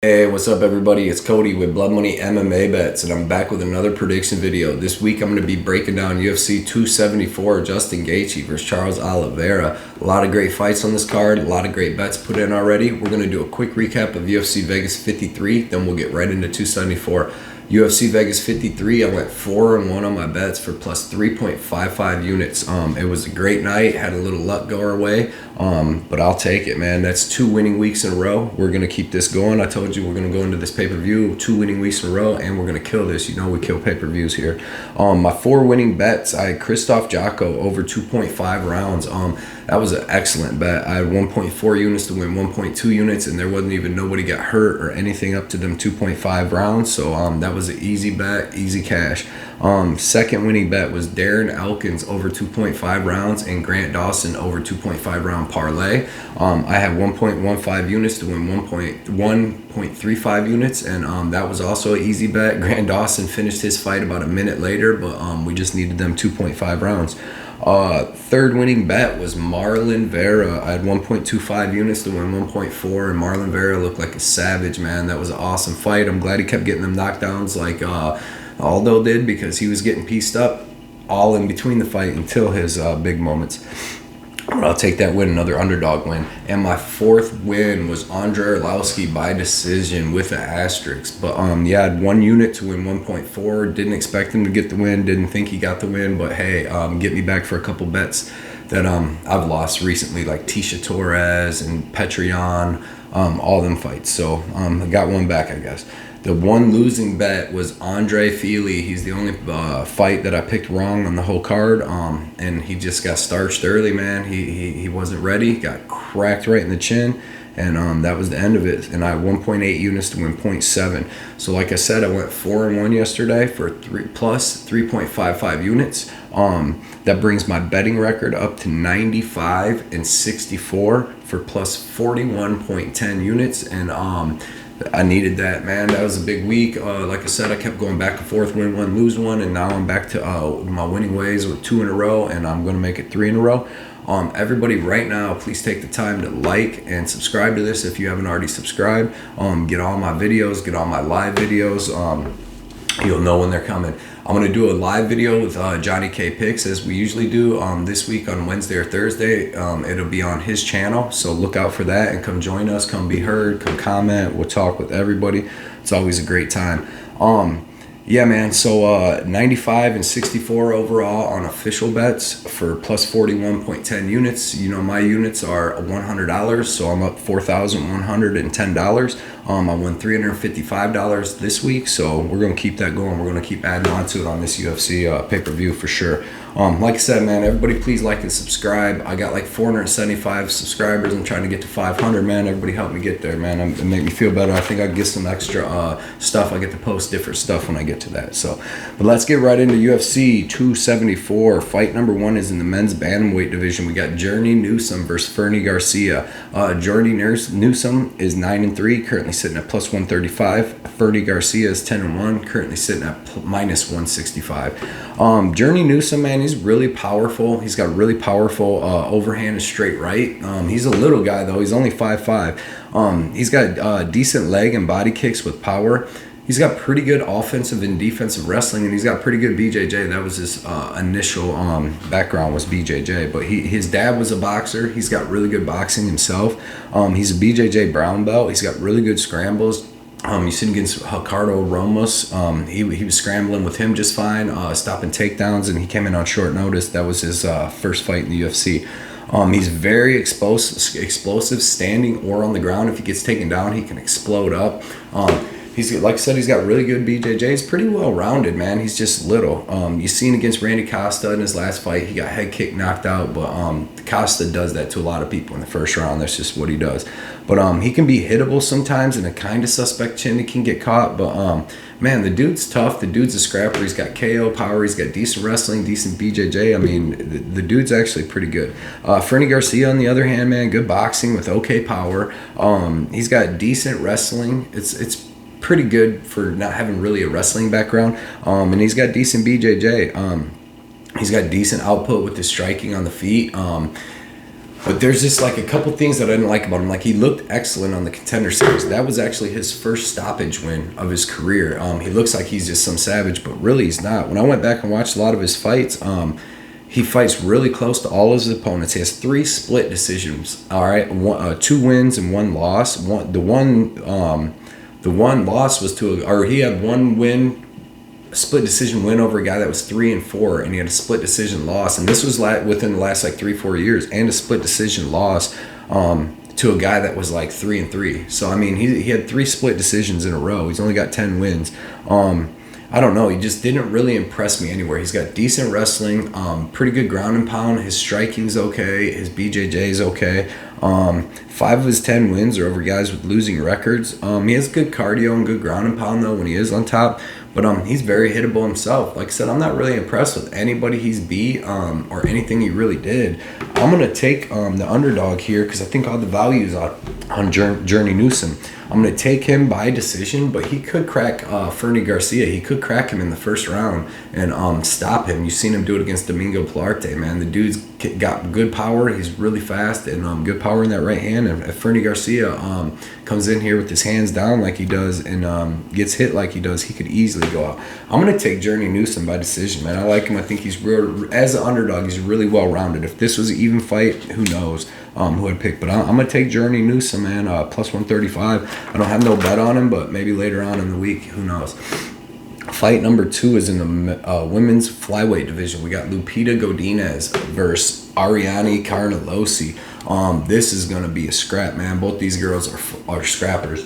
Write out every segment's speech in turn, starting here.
Hey, what's up everybody? It's Cody with Blood Money MMA Bets, and I'm back with another prediction video. This week I'm going to be breaking down UFC 274, Justin Gaethje versus Charles Oliveira. A lot of great fights on this card, a lot of great bets put in already. We're going to do a quick recap of UFC Vegas 53, then we'll get right into 274. UFC Vegas 53, I went 4-1 on my bets for plus 3.55 units. It was a great night, had a little luck go our way, but I'll take it, man. That's 2 winning weeks in a row. We're going to keep this going. I told you we're going to go into this pay-per-view 2 winning weeks in a row, and we're going to kill this. You know we kill pay-per-views here. My 4 winning bets, I had Krzysztof Jotko over 2.5 rounds. That was an excellent bet. I had 1.4 units to win 1.2 units, and there wasn't even nobody got hurt or anything up to them 2.5 rounds. So that was an easy bet, easy cash. Second winning bet was Darren Elkins over 2.5 rounds and Grant Dawson over 2.5 round parlay. I had 1.15 units to win 1.35 units, and that was also an easy bet. Grant Dawson finished his fight about a minute later, but we just needed them 2.5 rounds. Third winning bet was Marlon Vera. I had 1.25 units to win 1.4, and Marlon Vera looked like a savage, man. That was an awesome fight. I'm glad he kept getting them knockdowns like Aldo did, because he was getting pieced up all in between the fight until his big moments. But I'll take that win, another underdog win. And my fourth win was Andre Arlovski by decision with an asterisk. But yeah, I had 1 unit to win 1.4. Didn't expect him to get the win. Didn't think he got the win. But hey, get me back for a couple bets that I've lost recently, like Tisha Torres and Petrion, all them fights. So I got one back, I guess. The one losing bet was Andre Fili. He's the only fight that I picked wrong on the whole card, and he just got starched early, man. He wasn't ready, got cracked right in the chin, and that was the end of it. And I had 1.8 units to win 0.7. So like I said, I went 4-1 yesterday for plus 3.55 units. That brings my betting record up to 95-64 for plus 41.10 units, and I needed that, man. That was a big week. Like I said, I kept going back and forth, win one, lose one, and now I'm back to my winning ways with 2 in a row, and I'm going to make it 3 in a row. Everybody right now, please take the time to like and subscribe to this if you haven't already subscribed. Get all my videos, get all my live videos. You'll know when they're coming. I'm going to do a live video with Johnny K Picks, as we usually do, this week on Wednesday or Thursday. It'll be on his channel, so look out for that and come join us, come be heard, come comment. We'll talk with everybody. It's always a great time. Yeah, man, so 95-64 overall on official bets for plus 41.10 units. You know, my units are $100, so I'm up $4,110. I won $355 this week, so we're going to keep that going. We're going to keep adding on to it on this UFC pay-per-view for sure. Like I said, man, everybody please like and subscribe. I got like 475 subscribers. I'm trying to get to 500, man. Everybody help me get there, man. It make me feel better. I think I get some extra stuff. I get to post different stuff when I get to that. So, but let's get right into UFC 274. Fight number 1 is in the men's bantamweight division. We got Journey Newson versus Fernie Garcia. Journey Newson is 9-3, currently sitting at plus 135. Fernie Garcia is 10-1, currently sitting at minus 165. Journey Newson, man, he's really powerful. He's got really powerful overhand and straight right. He's a little guy, though. He's only 5'5". He's got decent leg and body kicks with power. He's got pretty good offensive and defensive wrestling, and he's got pretty good BJJ. That was his initial background, was BJJ. But his dad was a boxer. He's got really good boxing himself. He's a BJJ brown belt. He's got really good scrambles. You seen against Ricardo Ramos, he was scrambling with him just fine, stopping takedowns, and he came in on short notice. That was his first fight in the UFC. He's very explosive standing or on the ground. If he gets taken down, he can explode up. He's, like I said, he's got really good BJJ. He's pretty well-rounded, man. He's just little. You seen against Randy Costa in his last fight, he got head kick knocked out, but Costa does that to a lot of people in the first round. That's just what he does. But he can be hittable sometimes, and a kind of suspect chin he can get caught. But man, the dude's tough. The dude's a scrapper. He's got KO power. He's got decent wrestling, decent BJJ. I mean, the dude's actually pretty good. Fernie Garcia, on the other hand, man, good boxing with okay power. He's got decent wrestling. It's pretty good for not having really a wrestling background, and he's got decent BJJ. He's got decent output with his striking on the feet. But there's just like a couple things that I didn't like about him. Like, he looked excellent on the Contender Series. That was actually his first stoppage win of his career. He looks like he's just some savage, but really he's not. When I went back and watched a lot of his fights, he fights really close to all his opponents. He has 3 split decisions. All right, 2 wins and 1 loss. The one loss was he had 1 win, a split decision win over a guy that was 3-4, and he had a split decision loss. And this was within the last like 3-4 years, and a split decision loss to a guy that was like 3-3. So I mean, he had 3 split decisions in a row. He's only got 10 wins. I don't know. He just didn't really impress me anywhere. He's got decent wrestling, pretty good ground and pound. His striking's okay. His BJJ's okay. 5 of his 10 wins are over guys with losing records. He has good cardio and good ground and pound, though, when he is on top. But he's very hittable himself. Like I said, I'm not really impressed with anybody he's beat or anything he really did. I'm going to take the underdog here because I think all the value is on Journey Newson. I'm going to take him by decision, but he could crack Fernie Garcia. He could crack him in the first round and stop him. You've seen him do it against Domingo Plarte, man. The dude's got good power. He's really fast and good power in that right hand. And if Fernie Garcia comes in here with his hands down like he does and gets hit like he does, he could easily go out. I'm going to take Journey Newson by decision, man. I like him. I think he's as an underdog, he's really well-rounded. If this was an even fight, who knows who I'd pick. But I'm going to take Journey Newson, man, plus 135. I don't have no bet on him, but maybe later on in the week, who knows. Fight number 2 is in the women's flyweight division. We got Lupita Godinez versus Arian Carnelossi. This is going to be a scrap, man. Both these girls are scrappers.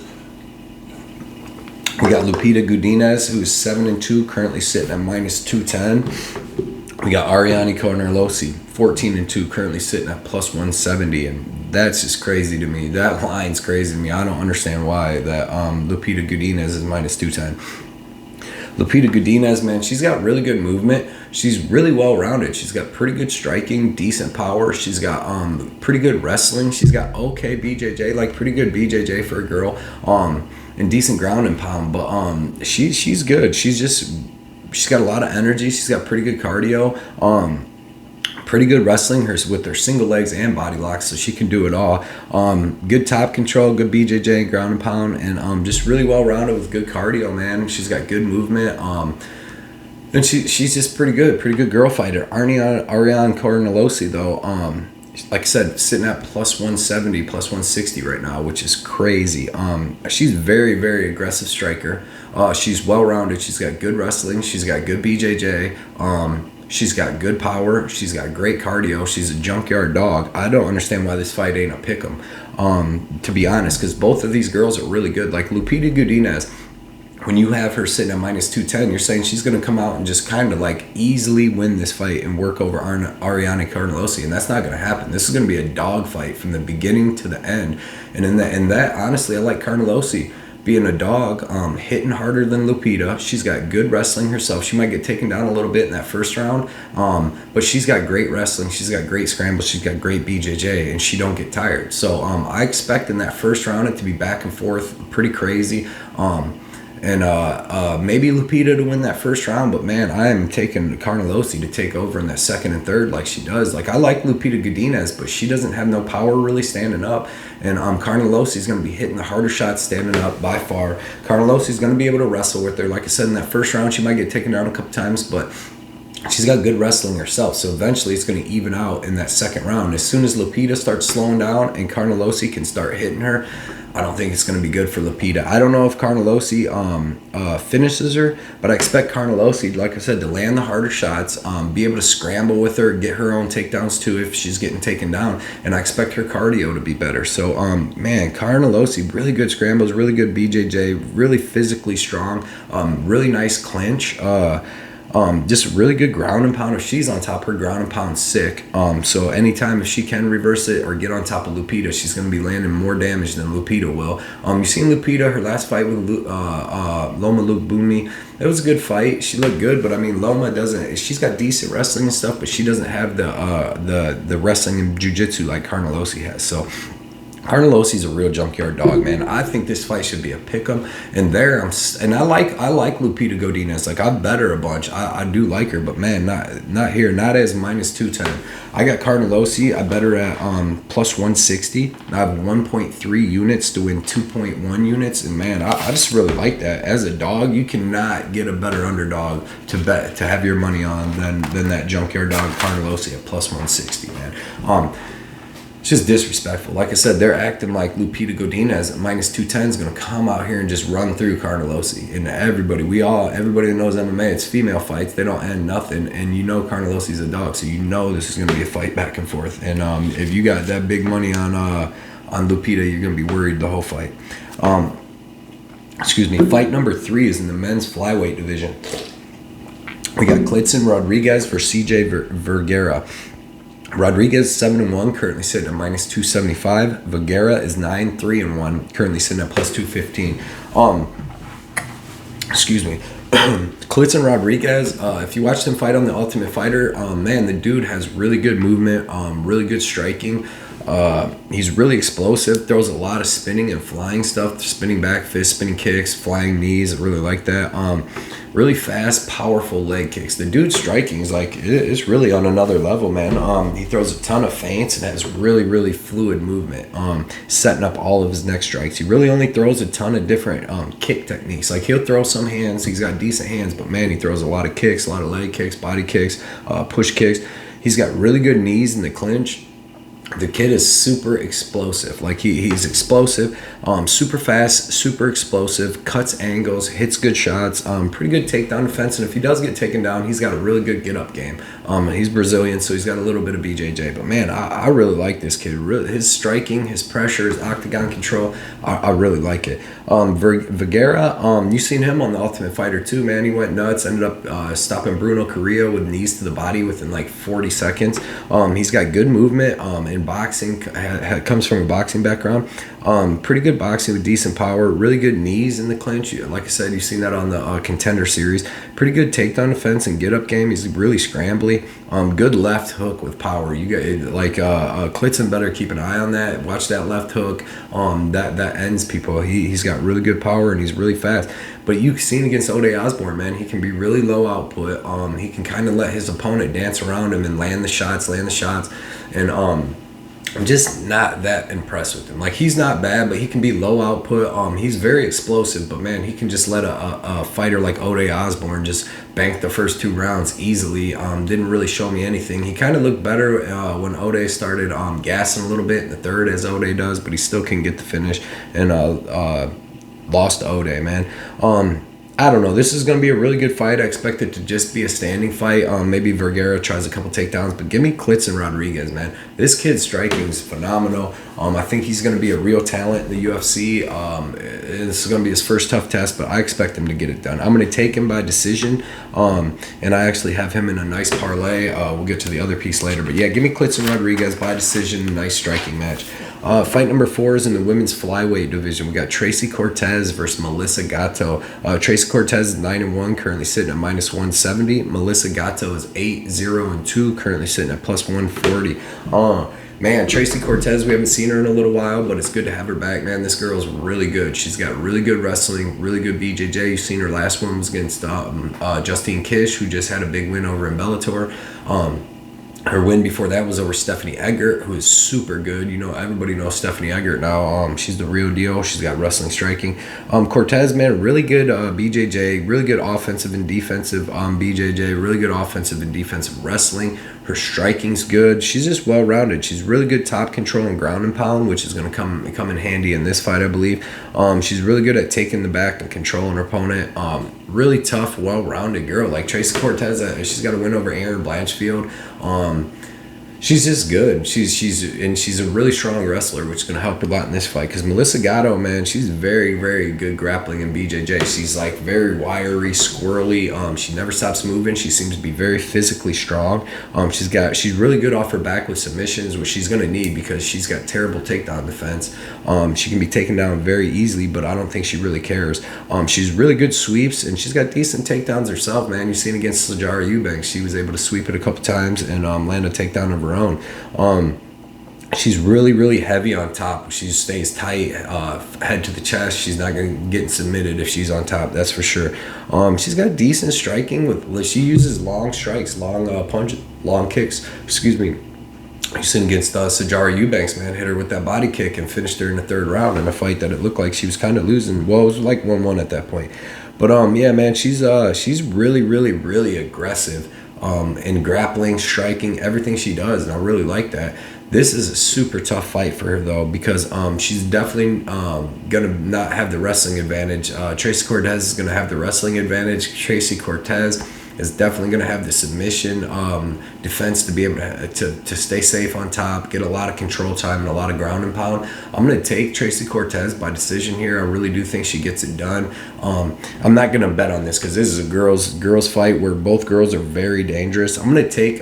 We got Lupita Godinez, who's 7-2, currently sitting at minus 210. We got Arian Carnelossi, 14-2, currently sitting at plus 170, and that's just crazy to me. That line's crazy to me. I don't understand why that Lupita Godinez is minus 210. Lupita Godinez, man, she's got really good movement. She's really well-rounded. She's got pretty good striking, decent power. She's got pretty good wrestling. She's got okay BJJ, like pretty good BJJ for a girl, and decent ground and pound. But she's good. She's got a lot of energy. She's got pretty good cardio. Pretty good wrestling with her single legs and body locks, so she can do it all. Good top control, good BJJ and ground and pound, and just really well-rounded with good cardio, man. She's got good movement. And she's just pretty good girl fighter. Arian Carnelossi, though, like I said, sitting at plus 170, plus 160 right now, which is crazy. She's very, very aggressive striker. She's well-rounded. She's got good wrestling. She's got good BJJ. She's got good power. She's got great cardio. She's a junkyard dog. I don't understand why this fight ain't a pick'em, to be honest, because both of these girls are really good. Like Lupita Godinez, when you have her sitting at minus 210, you're saying she's going to come out and just kind of like easily win this fight and work over Arian Carnelossi, and that's not going to happen. This is going to be a dog fight from the beginning to the end. And in that, honestly, I like Carnelossi being a dog, hitting harder than Lupita. She's got good wrestling herself. She might get taken down a little bit in that first round, but she's got great wrestling. She's got great scrambles. She's got great BJJ, and she don't get tired. So I expect in that first round it to be back and forth, pretty crazy. And maybe Lupita to win that first round, but man, I am taking Carnelossi to take over in that second and third like she does. Like, I like Lupita Godinez, but she doesn't have no power really standing up. And Carnelossi is going to be hitting the harder shots standing up by far. Carnelossi is going to be able to wrestle with her. Like I said, in that first round, she might get taken down a couple times, but she's got good wrestling herself. So eventually it's going to even out in that second round. As soon as Lupita starts slowing down and Carnelossi can start hitting her, I don't think it's going to be good for Lupita. I don't know if Carnelossi finishes her, but I expect Carnelossi, like I said, to land the harder shots, be able to scramble with her, get her own takedowns too if she's getting taken down, and I expect her cardio to be better. So, man, Carnelossi, really good scrambles, really good BJJ, really physically strong, really nice clinch. Just really good ground and pound. If she's on top, her ground and pound's sick. So anytime if she can reverse it or get on top of Lupita, she's going to be landing more damage than Lupita will. You've seen Lupita, her last fight with Loma Lubumi. It was a good fight. She looked good, but I mean, Loma doesn't. She's got decent wrestling and stuff, but she doesn't have the wrestling and jiu-jitsu like Carnelossi has. So Carnelossi's a real junkyard dog, man. I think this fight should be a pick'em. And I like Lupita Godinez. Like, I bet her a bunch. I do like her, but man, not here. Not as minus 210. I got Carnelossi. I bet her at plus 160. I have 1.3 units to win 2.1 units, and man, I just really like that. As a dog, you cannot get a better underdog to bet to have your money on than that junkyard dog Carnelossi at plus 160, man. It's just disrespectful. Like I said, they're acting like Lupita Godinez at minus 210 is going to come out here and just run through Carnelossi. And everybody that knows MMA, it's female fights. They don't end nothing. And you know Carnelossi's a dog, so you know this is going to be a fight back and forth. And if you got that big money on Lupita, you're going to be worried the whole fight. Fight number 3 is in the men's flyweight division. We got Clayton Rodriguez versus CJ Vergara. Rodriguez 7-1, currently sitting at minus 275. Vergara is 9-3-1, currently sitting at plus 215. Clayton Rodriguez, if you watched him fight on The Ultimate Fighter, man, the dude has really good movement, really good striking. He's really explosive, throws a lot of spinning and flying stuff, spinning back fists, spinning kicks, flying knees. I really like that. Really fast, powerful leg kicks. The dude's striking is like, it's really on another level, man. He throws a ton of feints and has really, really fluid movement, setting up all of his next strikes. He really only throws a ton of different kick techniques. Like, he'll throw some hands. He's got decent hands, but man, he throws a lot of kicks, a lot of leg kicks, body kicks, push kicks. He's got really good knees in the clinch. The kid is super explosive. Like, he's explosive, super fast, super explosive, cuts angles, hits good shots, pretty good takedown defense. And if he does get taken down, he's got a really good get-up game. He's Brazilian, so he's got a little bit of BJJ. But man, I really like this kid. His striking, his pressure, his octagon control, I really like it. Vergara, you've seen him on The Ultimate Fighter too, man. He went nuts, ended up stopping Bruno Carrillo with knees to the body within like 40 seconds. He's got good movement in boxing, comes from a boxing background. Pretty good boxing with decent power, really good knees in the clinch. Like I said, you've seen that on the Contender series. Pretty good takedown defense and get up game. He's really scrambly. Good left hook with power. You got like Kleydson better keep an eye on that. Watch that left hook. That ends people. He's got really good power and he's really fast. But you've seen against Ode Osborne, man, he can be really low output. He can kind of let his opponent dance around him and land the shots. And I'm just not that impressed with him. Like, he's not bad, but he can be low output. He's very explosive, but man, he can just let a fighter like Ode Osborne just bank the first 2 rounds easily. Didn't really show me anything. He kind of looked better when Ode started gassing a little bit in the third, as Ode does, but he still can get the finish and lost to Ode, man. I don't know. This is going to be a really good fight. I expect it to just be a standing fight. Maybe Vergara tries a couple takedowns, but give me Clayton Rodriguez, man. This kid's striking is phenomenal. I think he's going to be a real talent in the UFC. This is going to be his first tough test, but I expect him to get it done. I'm going to take him by decision, and I actually have him in a nice parlay. We'll get to the other piece later, but yeah, give me Clayton Rodriguez by decision. Nice striking match. Fight number 4 is in the women's flyweight division. We got Tracy Cortez versus Melissa Gatto. Tracy Cortez is 9-1, currently sitting at minus 170. Melissa Gatto is 8-0-2, currently sitting at plus 140. Man, Tracy Cortez, we haven't seen her in a little while, but it's good to have her back, man. This girl's really good. She's got really good wrestling, really good BJJ. You've seen her last one was against Justine Kish, who just had a big win over in Bellator. Her win before that was over Stephanie Eggert, who is super good. You know, everybody knows Stephanie Eggert now. She's the real deal. She's got wrestling, striking. Cortez, man, really good BJJ, really good offensive and defensive BJJ, really good offensive and defensive wrestling. Her striking's good. She's just well-rounded. She's really good top control and ground and pound, which is going to come in handy in this fight, I believe. She's really good at taking the back and controlling her opponent. Really tough, well-rounded girl. Like Tracy Cortez, she's got a win over Erin Blanchfield. She's just good. She's a really strong wrestler, which is going to help her a lot in this fight. Because Melissa Gatto, man, she's very, very good grappling in BJJ. She's like very wiry, squirrely. She never stops moving. She seems to be very physically strong. She's really good off her back with submissions, which she's going to need because she's got terrible takedown defense. She can be taken down very easily, but I don't think she really cares. She's really good sweeps, and she's got decent takedowns herself, man. You've seen against Sijara Eubanks. She was able to sweep it a couple times and land a takedown of her own. She's really, really heavy on top. She stays tight, head to the chest. She's not going to get submitted if she's on top, that's for sure. She's got decent striking. She uses long strikes, long punches, long kicks. Excuse me. She's sitting against Sijara Eubanks, man. Hit her with that body kick and finished her in the third round in a fight that it looked like she was kind of losing. Well, it was like 1-1 at that point. But yeah, man, she's really, really, really aggressive in grappling, striking, everything she does, and I really like that. This is a super tough fight for her, though, because she's definitely going to not have the wrestling advantage. Tracy Cortez is going to have the wrestling advantage. Tracy Cortez is definitely going to have the submission defense to be able to stay safe on top, get a lot of control time and a lot of ground and pound. I'm going to take Tracy Cortez by decision here. I really do think she gets it done. I'm not going to bet on this because this is a girls fight where both girls are very dangerous. I'm going to take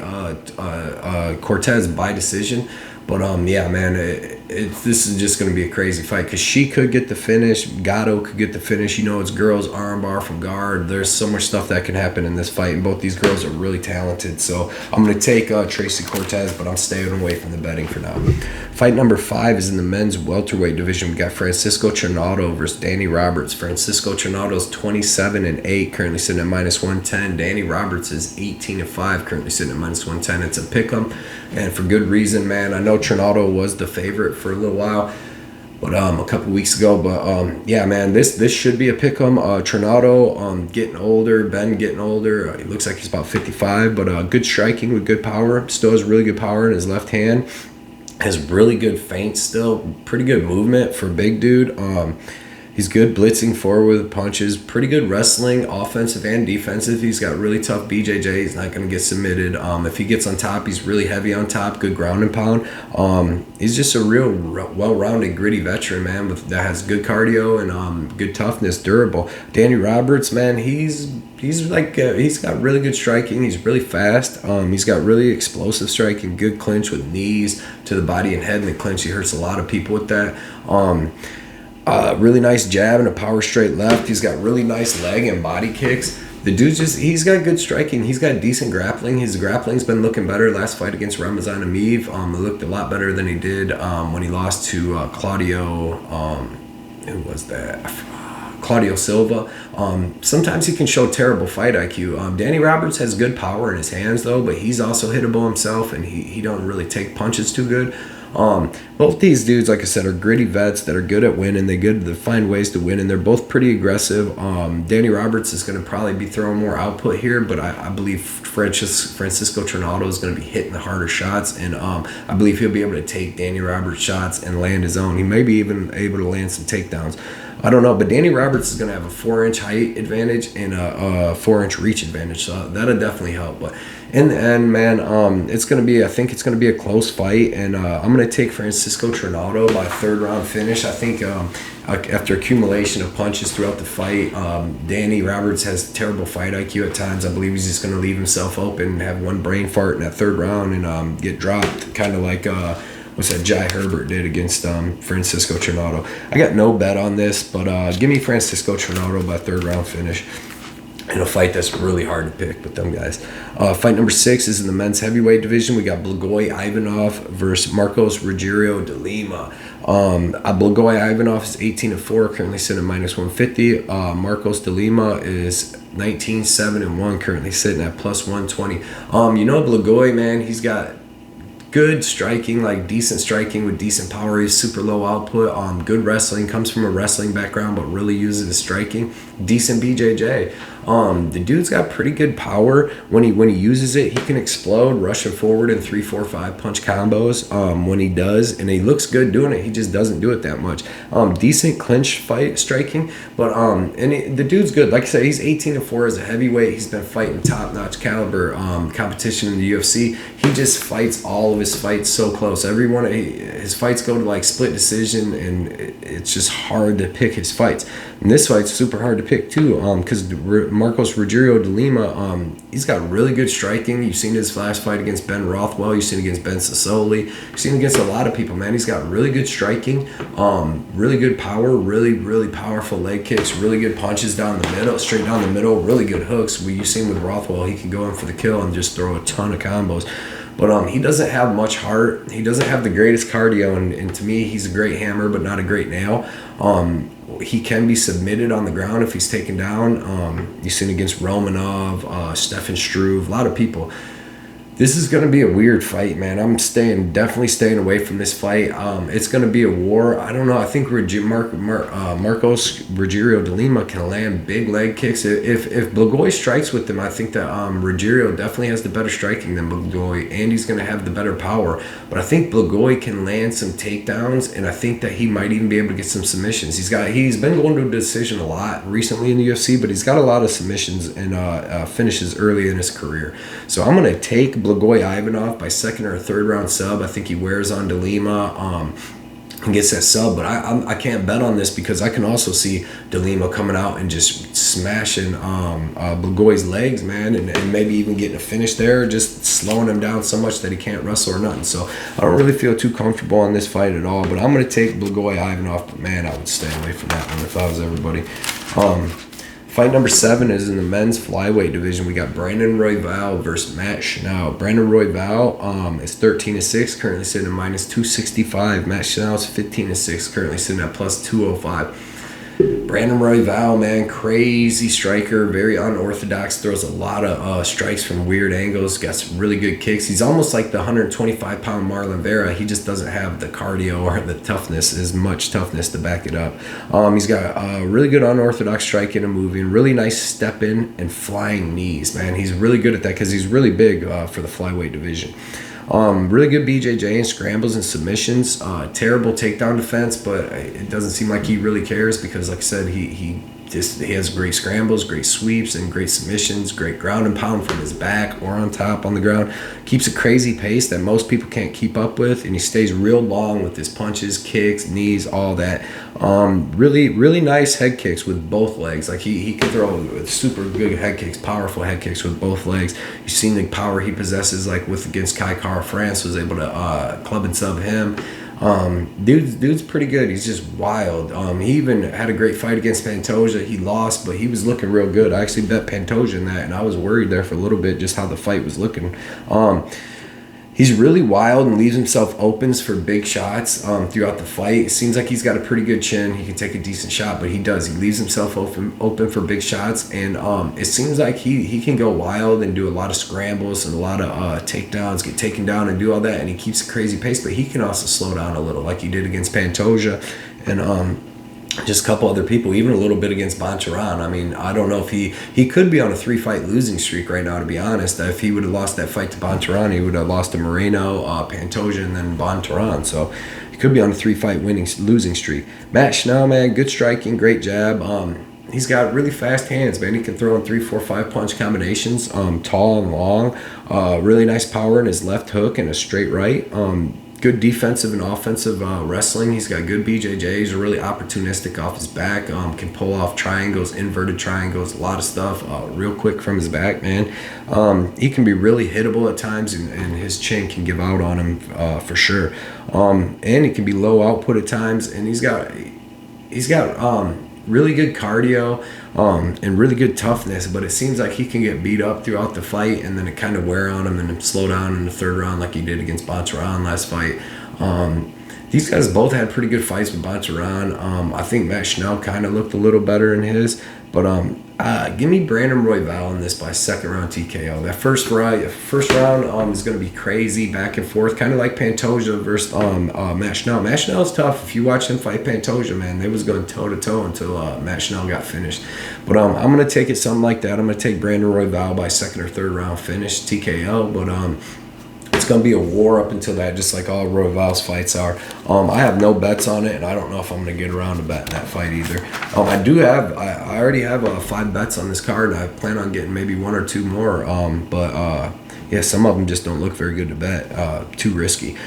Cortez by decision. But yeah, man, this is just going to be a crazy fight because she could get the finish. Gatto could get the finish. You know, it's girls armbar from guard. There's so much stuff that can happen in this fight, and both these girls are really talented. So I'm going to take Tracy Cortez, but I'm staying away from the betting for now. Fight number 5 is in the men's welterweight division. We got Fransisco Trinaldo versus Danny Roberts. Fransisco Trinaldo's 27-8, currently sitting at -110. Danny Roberts is 18-5, currently sitting at -110. It's a pick'em, and for good reason, man. I know Trinaldo was the favorite for a little while, but a couple weeks ago. But yeah, man, this should be a pick'em. Trinaldo getting older, Ben getting older. He looks like he's about 55, but good striking with good power. Still has really good power in his left hand. Has really good feints still. Pretty good movement for a big dude. He's good blitzing forward with punches. Pretty good wrestling, offensive and defensive. He's got really tough BJJ. He's not going to get submitted. If he gets on top, he's really heavy on top. Good ground and pound. He's just a real well-rounded, gritty veteran, man, that has good cardio and good toughness, durable. Danny Roberts, man, he's got really good striking. He's really fast. He's got really explosive striking, good clinch with knees to the body and head in the clinch. He hurts a lot of people with that. Really nice jab and a power straight left. He's got really nice leg and body kicks. The dude's he's got good striking. He's got decent grappling. His grappling's been looking better. Last fight against Ramazan Ameev, it looked a lot better than he did when he lost to Claudio, who was that? Claudio Silva. Sometimes he can show terrible fight IQ. Danny Roberts has good power in his hands, though, but he's also hittable himself, and he don't really take punches too good. Both these dudes, like I said, are gritty vets that are good at winning. They're good to find ways to win, and they're both pretty aggressive. Danny Roberts is going to probably be throwing more output here, but I believe Fransisco Trinaldo is going to be hitting the harder shots, and I believe he'll be able to take Danny Roberts' shots and land his own. He may be even able to land some takedowns. I don't know, but Danny Roberts is going to have a 4-inch height advantage and a 4-inch reach advantage, so that'll definitely help. But in the end, man, I think it's going to be a close fight, and I'm going to take Fransisco Trinaldo by 3rd round finish. I think after accumulation of punches throughout the fight, Danny Roberts has terrible fight IQ at times. I believe he's just going to leave himself open and have one brain fart in that 3rd round and get dropped, kind of like what's that Jai Herbert did against Fransisco Trinaldo. I got no bet on this, but give me Fransisco Trinaldo by 3rd round finish in a fight that's really hard to pick with them guys. Fight number 6 is in the men's heavyweight division. We got Blagoy Ivanov versus Marcos Rogerio de Lima. Blagoy Ivanov is 18-4, currently sitting at -150. Marcos de Lima is 19-7-1, currently sitting at +120. Blagoy, man, he's got good striking, like decent striking with decent power. He's super low output. Good wrestling, comes from a wrestling background, but really uses his striking. Decent BJJ. The dude's got pretty good power. When he uses it, he can explode, rushing forward in 3, 4, 5 punch combos. When he does, and he looks good doing it, he just doesn't do it that much. Decent clinch fight striking, but the dude's good. Like I said, he's 18-4 as a heavyweight. He's been fighting top-notch caliber competition in the UFC. He just fights all of his fights so close. Every one of his fights go to like split decision, and it's just hard to pick his fights. And this fight's super hard to pick too, because Marcos Rogerio de Lima, he's got really good striking. You've seen his last fight against Ben Rothwell. You've seen against Ben Sassoli. You've seen against a lot of people, man. He's got really good striking, really good power, really, really powerful leg kicks, really good punches down the middle, straight down the middle, really good hooks. You've seen with Rothwell, he can go in for the kill and just throw a ton of combos. But he doesn't have much heart. He doesn't have the greatest cardio, and to me, he's a great hammer, but not a great nail. He can be submitted on the ground if he's taken down. You've seen against Romanov, Stefan Struve, a lot of people. This is going to be a weird fight, man. I'm definitely staying away from this fight. It's going to be a war. I don't know. I think Marcos Rogerio de Lima can land big leg kicks. If Blagoy strikes with them, I think that Rogerio definitely has the better striking than Blagoy, and he's going to have the better power. But I think Blagoy can land some takedowns, and I think that he might even be able to get some submissions. He's been going to a decision a lot recently in the UFC, but he's got a lot of submissions and finishes early in his career. So I'm going to take Blagoy Ivanov by second or third round sub. I think he wears on De Lima and gets that sub, but I can't bet on this because I can also see De Lima coming out and just smashing Blagoy's legs, man, and maybe even getting a finish there, just slowing him down so much that he can't wrestle or nothing. So I don't really feel too comfortable on this fight at all, but I'm going to take Blagoy Ivanov, but man, I would stay away from that one if I was everybody. Fight number 7 is in the men's flyweight division. We got Brandon Royval versus Matt Schnell. Brandon Royval is 13-6, currently sitting at -265. Matt Schnell is 15-6, currently sitting at +205. Brandon Royval, man, crazy striker, very unorthodox, throws a lot of strikes from weird angles, got some really good kicks. He's almost like the 125-pound Marlon Vera. He just doesn't have the cardio or the toughness, as much toughness to back it up. He's got really good unorthodox striking and moving, really nice step in and flying knees, man. He's really good at that because he's really big for the flyweight division. Really good BJJ and scrambles and submissions. Terrible takedown defense, but it doesn't seem like he really cares because, like I said, he has great scrambles, great sweeps, and great submissions, great ground and pound from his back or on top on the ground. Keeps a crazy pace that most people can't keep up with, and he stays real long with his punches, kicks, knees, all that. Really, really nice head kicks with both legs. Like he can throw super good head kicks, powerful head kicks with both legs. You've seen the power he possesses, like against Kai Kara France, was able to club and sub him. Dude's pretty good. He's just wild. He even had a great fight against Pantoja. He lost, but he was looking real good. I actually bet Pantoja in that, and I was worried there for a little bit just how the fight was looking. He's really wild and leaves himself opens for big shots throughout the fight. It seems like he's got a pretty good chin. He can take a decent shot, but he does. He leaves himself open for big shots, and it seems like he can go wild and do a lot of scrambles and a lot of takedowns, get taken down and do all that, and he keeps a crazy pace, but he can also slow down a little like he did against Pantoja and just a couple other people, even a little bit against Boncharan. I mean, I don't know if he could be on a 3-fight losing streak right now, to be honest. If he would have lost that fight to Boncharan, he would have lost to Moreno, Pantoja, and then Boncharan. So he could be on a 3-fight losing streak. Matt Schnell, man, good striking, great jab. He's got really fast hands, man. He can throw in 3, 4, 5 punch combinations, tall and long. Really nice power in his left hook and a straight right. Good defensive and offensive wrestling. He's got good BJJ. He's really opportunistic off his back. Can pull off triangles, inverted triangles, a lot of stuff real quick from his back, man. He can be really hittable at times, and his chin can give out on him for sure. And he can be low output at times, and he's got really good cardio and really good toughness, but it seems like he can get beat up throughout the fight and then it kind of wear on him and slow down in the third round like he did against Boncharan last fight. These guys both had pretty good fights with Boncharan. I think Matt Schnell kind of looked a little better in his, but give me Brandon Royval in this by second round TKO. That first round is going to be crazy, back and forth, kind of like Pantoja versus Matt Schnell. Matt Schnell's tough. If you watch him fight Pantoja, man, they was going toe-to-toe until Matt Schnell got finished. But I'm going to take it something like that. I'm going to take Brandon Royval by second or third round finish, TKO, but it's going to be a war up until that, just like all Royval's fights are. I have no bets on it, and I don't know if I'm going to get around to betting that fight either. I already have 5 bets on this card, and I plan on getting maybe 1 or 2 more. Yeah, some of them just don't look very good to bet. Too risky.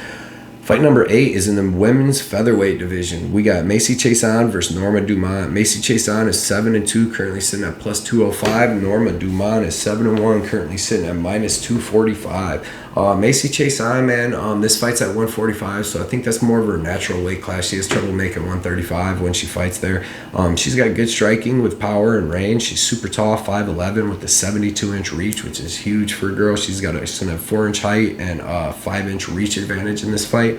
Fight number 8 is in the women's featherweight division. We got Macy Chiasson versus Norma Dumont. Macy Chiasson is 7-2, currently sitting at +205. Norma Dumont is 7-1, currently sitting at -245. Macy Chiasson, man, this fight's at 145, so I think that's more of her natural weight class. She has trouble making 135 when she fights there. She's got good striking with power and range. She's super tall, 5'11", with a 72-inch reach, which is huge for a girl. She's gonna have 4-inch height and 5-inch reach advantage in this fight.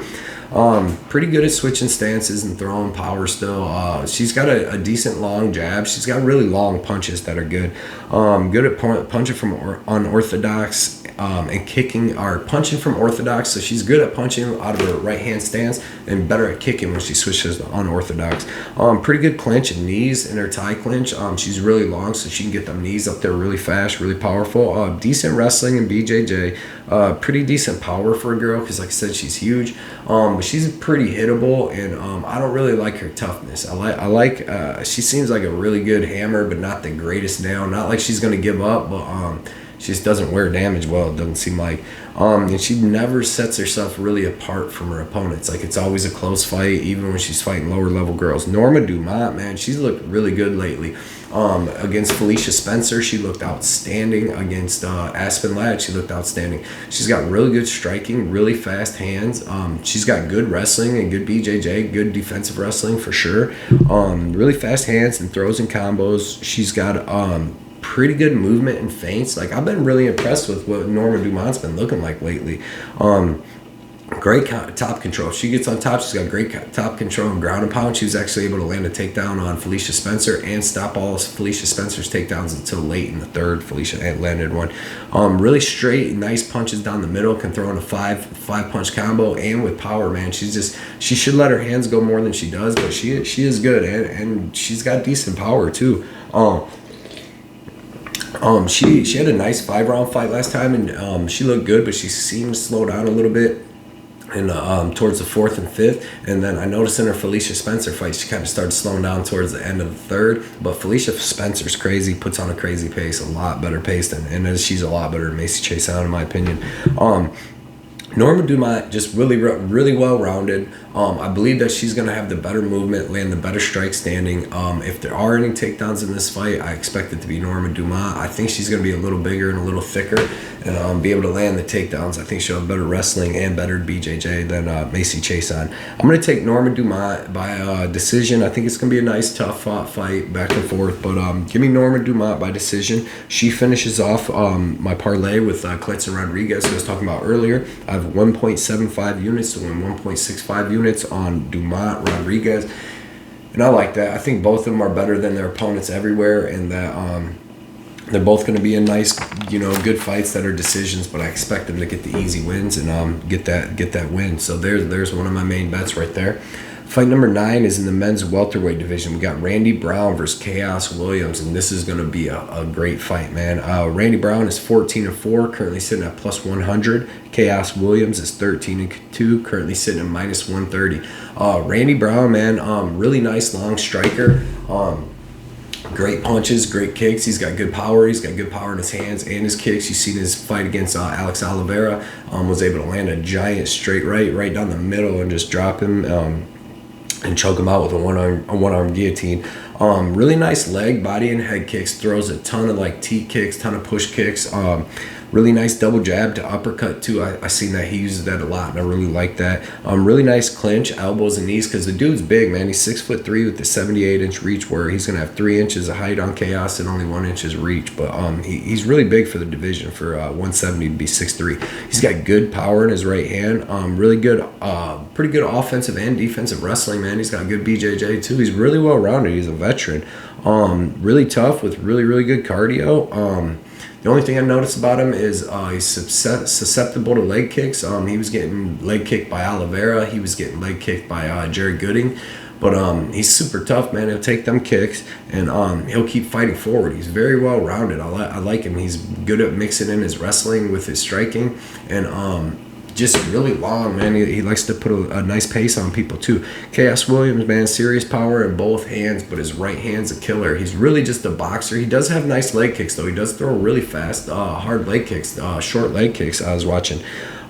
Pretty good at switching stances and throwing power still. She's got a decent long jab. She's got really long punches that are good. Good at punching from unorthodox and kicking, or punching from orthodox. So she's good at punching out of her right hand stance and better at kicking when she switches to unorthodox. Pretty good clinch and knees in her tie clinch. She's really long, so she can get them knees up there really fast, really powerful. Decent wrestling in BJJ. Pretty decent power for a girl, because like I said, she's huge. But she's pretty hittable, and I don't really like her toughness. I like she seems like a really good hammer, but not the greatest nail. Not like she's gonna give up, but she just doesn't wear damage well, it doesn't seem like. And she never sets herself really apart from her opponents. Like, it's always a close fight, even when she's fighting lower level girls. Norma Dumont, man, she's looked really good lately. Against Felicia Spencer, she looked outstanding. Against Aspen Ladd, she looked outstanding. She's got really good striking, really fast hands. She's got good wrestling and good BJJ, good defensive wrestling for sure. Really fast hands and throws and combos. She's got pretty good movement and feints. Like, I've been really impressed with what Norma Dumont's been looking like lately. Great top control. If she gets on top, she's got great top control and ground and pound. She was actually able to land a takedown on Felicia Spencer and stop all of Felicia Spencer's takedowns until late in the third. Felicia landed one. Really straight, nice punches down the middle. Can throw in a five punch combo, and with power, man. She should let her hands go more than she does, but she is good, and she's got decent power too. She had a nice 5-round fight last time, and she looked good, but she seemed to slow down a little bit in towards the 4th and 5th. And then I noticed in her Felicia Spencer fight, she kind of started slowing down towards the end of the 3rd. But Felicia Spencer's crazy, puts on a crazy pace, a lot better pace and she's a lot better than Macy Chiasson, in my opinion. Norma Dumont, just really well-rounded. I believe that she's going to have the better movement, land the better strike standing. If there are any takedowns in this fight, I expect it to be Norma Dumont. I think she's going to be a little bigger and a little thicker and be able to land the takedowns. I think she'll have better wrestling and better BJJ than Macy Chiasson. I'm going to take Norma Dumont by decision. I think it's going to be a nice, tough fight, back and forth. But give me Norma Dumont by decision. She finishes off my parlay with Clayton Rodriguez, who I was talking about earlier. I have 1.75 units to win 1.65 units on Dumont Rodriguez, and I like that. I think both of them are better than their opponents everywhere, and that they're both going to be in nice, good fights that are decisions. But I expect them to get the easy wins and get that win. So there's one of my main bets right there. Fight number 9 is in the men's welterweight division. We got Randy Brown versus Khaos Williams, and this is going to be a great fight, man. Randy Brown is 14-4, currently sitting at plus 100. Khaos Williams is 13-2, currently sitting at minus 130. Randy Brown, man, really nice long striker. Great punches, great kicks. He's got good power. He's got good power in his hands and his kicks. You've seen his fight against Alex Oliveira. Was able to land a giant straight right down the middle and just drop him and choke him out with a one-arm guillotine. Really nice leg, body, and head kicks. Throws a ton of T kicks, ton of push kicks. Really nice double jab to uppercut too. I seen that he uses that a lot, and I really like that. Really nice clinch, elbows and knees, because the dude's big, man. He's 6'3" with the 78-inch reach, where he's gonna have 3 inches of height on Khaos and only 1 inch of reach. But he's really big for the division, for 170 to be 6'3". He's got good power in his right hand. Really good, pretty good offensive and defensive wrestling, man. He's got good BJJ too. He's really well rounded. He's a veteran. Really tough with really good cardio. The only thing I noticed about him is he's susceptible to leg kicks. He was getting leg kicked by Oliveira. He was getting leg kicked by Jared Gooding. But he's super tough, man. He'll take them kicks, and he'll keep fighting forward. He's very well-rounded. I like him. He's good at mixing in his wrestling with his striking, and just really long, man. He likes to put a nice pace on people too. Khaos Williams, man, serious power in both hands, but his right hand's a killer. He's really just a boxer. He does have nice leg kicks though. He does throw really fast, hard leg kicks, short leg kicks. I was watching.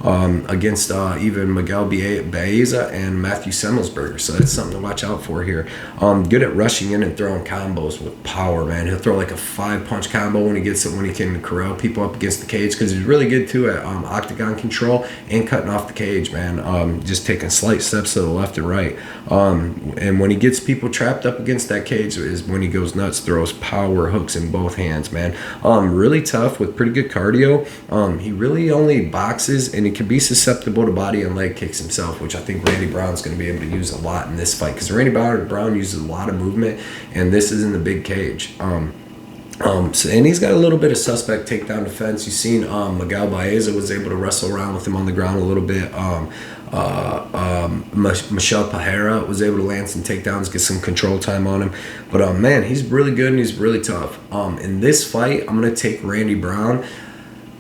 against even Miguel Baeza and Matthew Semmelsberger. So that's something to watch out for here. Good at rushing in and throwing combos with power, man. He'll throw like a 5-punch combo when he gets it, when he can corral people up against the cage, because he's really good too at octagon control and cutting off the cage, man. Just taking slight steps to the left and right. And when he gets people trapped up against that cage is when he goes nuts, throws power hooks in both hands, man. Really tough with pretty good cardio. He really only boxes, and he can be susceptible to body and leg kicks himself, which I think Randy Brown's going to be able to use a lot in this fight, because Randy Brown uses a lot of movement, and this is in the big cage. And he's got a little bit of suspect takedown defense. You've seen Miguel Baeza was able to wrestle around with him on the ground a little bit. Michel Pereira was able to land some takedowns, get some control time on him. But man, he's really good and he's really tough. In this fight, I'm going to take Randy Brown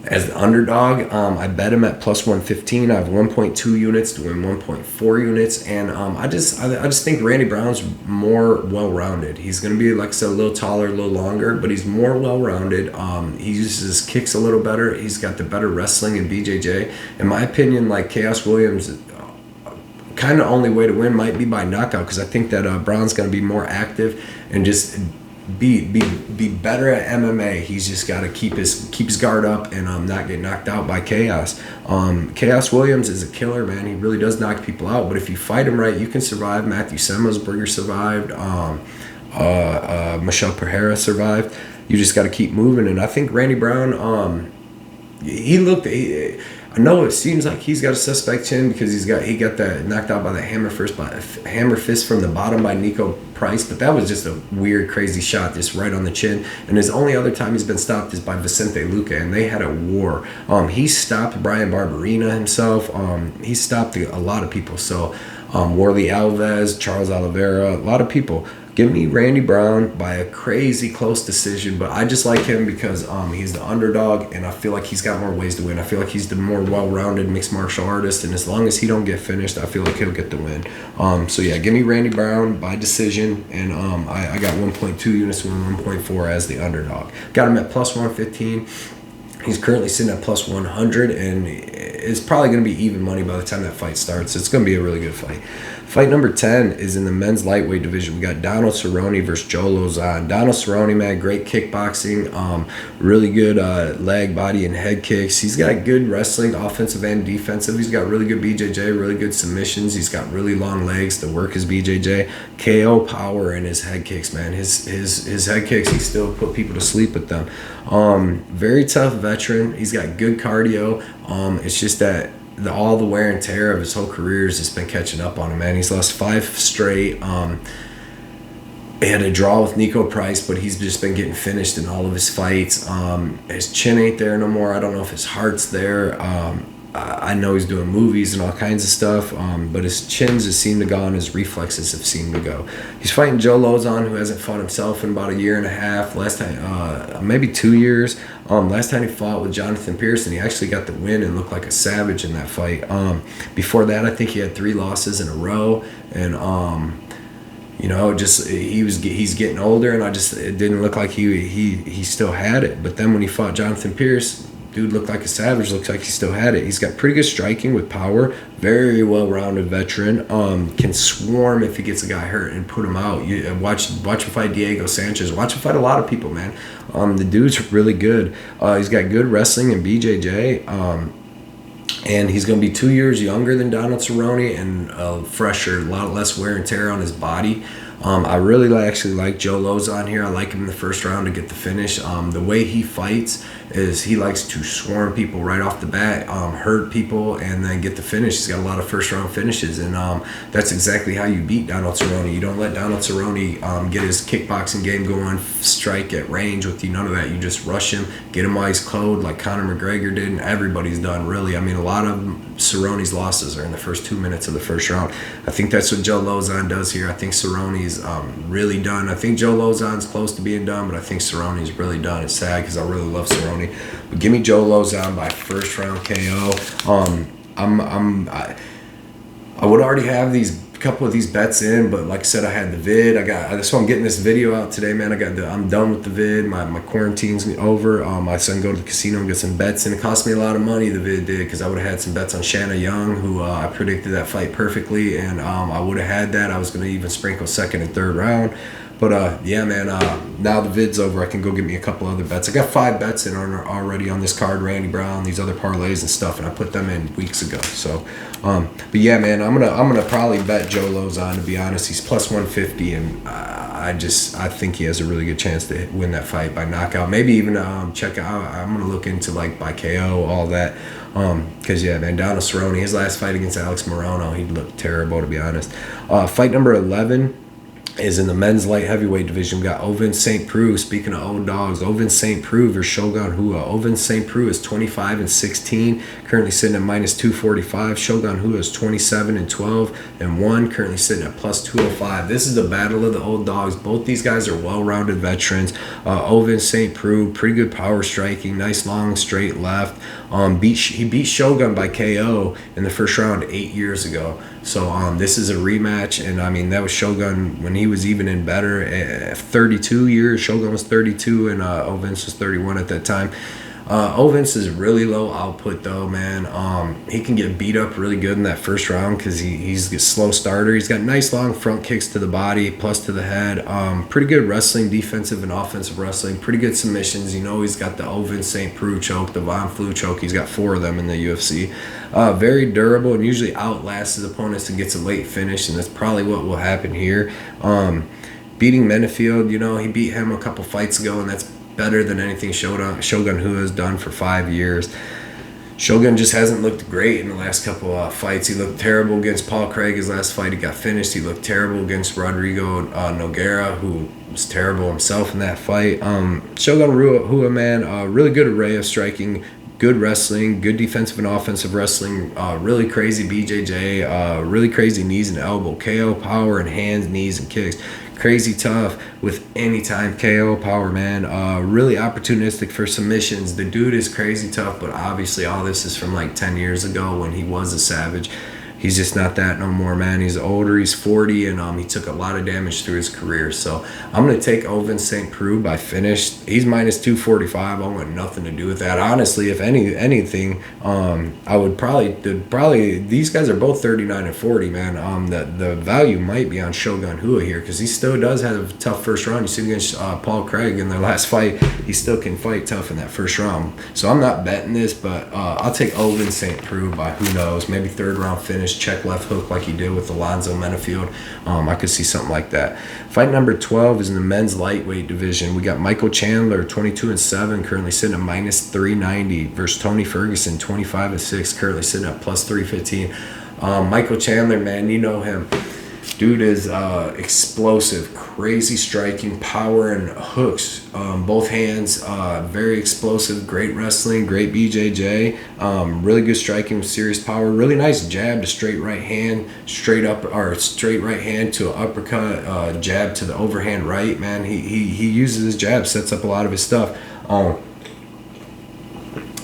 as the underdog. I bet him at plus 115. I have 1.2 units to win 1.4 units, and I just think Randy Brown's more well-rounded. He's going to be, like I said, a little taller, a little longer, but he's more well-rounded. He uses his kicks a little better. He's got the better wrestling in BJJ. In my opinion, like Khaos Williams, kind of only way to win might be by knockout, because I think that Brown's going to be more active and just be better at MMA. He's just got to keep his guard up and not get knocked out by Khaos. Khaos Williams is a killer, man. He really does knock people out, but if you fight him right, you can survive. Matthew Semmelsberger survived. Michel Pereira survived. You just got to keep moving, and I think Randy Brown, I know it seems like he's got a suspect chin, because he got that knocked out by the hammer fist from the bottom by Nico Price, but that was just a weird, crazy shot just right on the chin. And his only other time he's been stopped is by Vicente Luque, and they had a war. He stopped Brian Barberena himself. He stopped a lot of people. So Warley Alves, Charles Oliveira, a lot of people. Give me Randy Brown by a crazy close decision, but I just like him because he's the underdog, and I feel like he's got more ways to win. I feel like he's the more well-rounded mixed martial artist, and as long as he don't get finished, I feel like he'll get the win. So yeah, give me Randy Brown by decision, and I got 1.2 units with 1.4 as the underdog. Got him at plus 115. He's currently sitting at plus 100, and it's probably going to be even money by the time that fight starts. It's going to be a really good fight. Fight number 10 is in the men's lightweight division. We got Donald Cerrone versus Joe Lozon. Donald Cerrone, man, great kickboxing, really good leg, body, and head kicks. He's got good wrestling, offensive and defensive. He's got really good BJJ, really good submissions. He's got really long legs to work his BJJ. KO power in his head kicks, man. His head kicks, he still put people to sleep with them. Very tough veteran. He's got good cardio. It's just that all the wear and tear of his whole career has just been catching up on him, man. He's lost 5 straight. He had a draw with Nico Price, but he's just been getting finished in all of his fights. His chin ain't there no more. I don't know if his heart's there. I know he's doing movies and all kinds of stuff, but his chins have seemed to go and his reflexes have seemed to go. He's fighting Joe Lozon, who hasn't fought himself in about a year and a half. Last time, maybe 2 years. Last time he fought with Jonathan Pearson, he actually got the win and looked like a savage in that fight. Before that, I think he had 3 losses in a row, and he's getting older, and it didn't look like he still had it. But then when he fought Jonathan Pearce, dude looked like a savage, looks like he still had it. He's got pretty good striking with power, very well-rounded veteran, can swarm if he gets a guy hurt and put him out. You watch him fight Diego Sanchez, watch him fight a lot of people, man. The dude's really good. He's got good wrestling in BJJ, and he's going to be 2 years younger than Donald Cerrone and fresher, a lot less wear and tear on his body. I really actually like Joe Lozon here. I like him in the first round to get the finish. The way he fights is he likes to swarm people right off the bat, hurt people, and then get the finish. He's got a lot of first-round finishes, and that's exactly how you beat Donald Cerrone. You don't let Donald Cerrone get his kickboxing game going, strike at range with you, none of that. You just rush him, get him ice cold like Conor McGregor did, and everybody's done, really. I mean, a lot of Cerrone's losses are in the first 2 minutes of the first round. I think that's what Joe Lozon does here. I think Cerrone's really done. I think Joe Lozon's close to being done, but I think Cerrone's really done. It's sad because I really love Cerrone. But give me Joe Lozon by first round KO. I would already have these couple of these bets in, but like I said, I had the vid. That's why I'm getting this video out today, man. I'm done with the vid. My quarantine's over. My son go to the casino and get some bets in. It cost me a lot of money, the vid did, because I would have had some bets on Shanna Young, who I predicted that fight perfectly, and I would have had that. I was going to even sprinkle second and third round. But yeah, man, now the vid's over, I can go get me a couple other bets. I got 5 bets in already on this card, Randy Brown, these other parlays and stuff, and I put them in weeks ago. So, but yeah, man, I'm gonna probably bet Joe Lozon, to be honest. He's plus 150, and I think he has a really good chance to win that fight by knockout. Maybe even check out. I'm gonna look into like by KO, all that. Cause yeah, man, Donald Cerrone, his last fight against Alex Morono, he looked terrible, to be honest. Fight number 11 is in the men's light heavyweight division. We got Ovin St. Preux. Speaking of old dogs, Ovin St. Preux versus Shogun Rua. Ovin St. Preux is 25-16, currently sitting at minus 245. Shogun Rua is 27-12-1, currently sitting at plus 205. This is the battle of the old dogs. Both these guys are well-rounded veterans. Ovin St. Preux, pretty good power striking, nice long straight left. He beat Shogun by KO in the first round 8 years ago. So this is a rematch, and I mean, that was Shogun when he was even in better. 32 years, Shogun was 32, and Ovins was 31 at that time. Ovins is really low output though, man. He can get beat up really good in that first round because he's a slow starter. He's got nice long front kicks to the body, plus to the head. Pretty good wrestling, defensive and offensive wrestling. Pretty good submissions. You know, he's got the Ovin St. Preux choke, the Von Flue choke. He's got 4 of them in the UFC. Very durable and usually outlasts his opponents and gets a late finish, and that's probably what will happen here. Beating Menefield, you know, he beat him a couple fights ago, and that's better than anything Shogun Rua has done for 5 years. Shogun just hasn't looked great in the last couple fights. He looked terrible against Paul Craig. His last fight, he got finished. He looked terrible against Rodrigo Nogueira, who was terrible himself in that fight. Shogun Rua, man, really good array of striking, good wrestling, good defensive and offensive wrestling, really crazy BJJ, really crazy knees and elbow, KO power and hands, knees, and kicks. Crazy tough with anytime KO power, man. Really opportunistic for submissions. The dude is crazy tough, but obviously all this is from like 10 years ago when he was a savage. He's just not that no more, man. He's older, he's 40, and he took a lot of damage through his career. So I'm going to take Ovin St. Preux by finish. He's minus 245. I want nothing to do with that. Honestly, if anything, I would probably these guys are both 39 and 40, man. The value might be on Shogun Rua here because he still does have a tough first round. You see against Paul Craig in their last fight, he still can fight tough in that first round. So I'm not betting this, but I'll take Ovin St. Preux by, who knows, maybe third round finish. Check left hook like he did with Alonzo Menefield. I could see something like that. Fight number 12 is in the men's lightweight division. We got Michael Chandler, 22-7, currently sitting at minus 390, versus Tony Ferguson, 25-6, currently sitting at plus 315. Michael Chandler, man, you know him. Dude is explosive, crazy striking, power and hooks, both hands, very explosive, great wrestling, great BJJ, really good striking with serious power, really nice jab to straight right hand, straight right hand to an uppercut, jab to the overhand right, man. He uses his jab, sets up a lot of his stuff.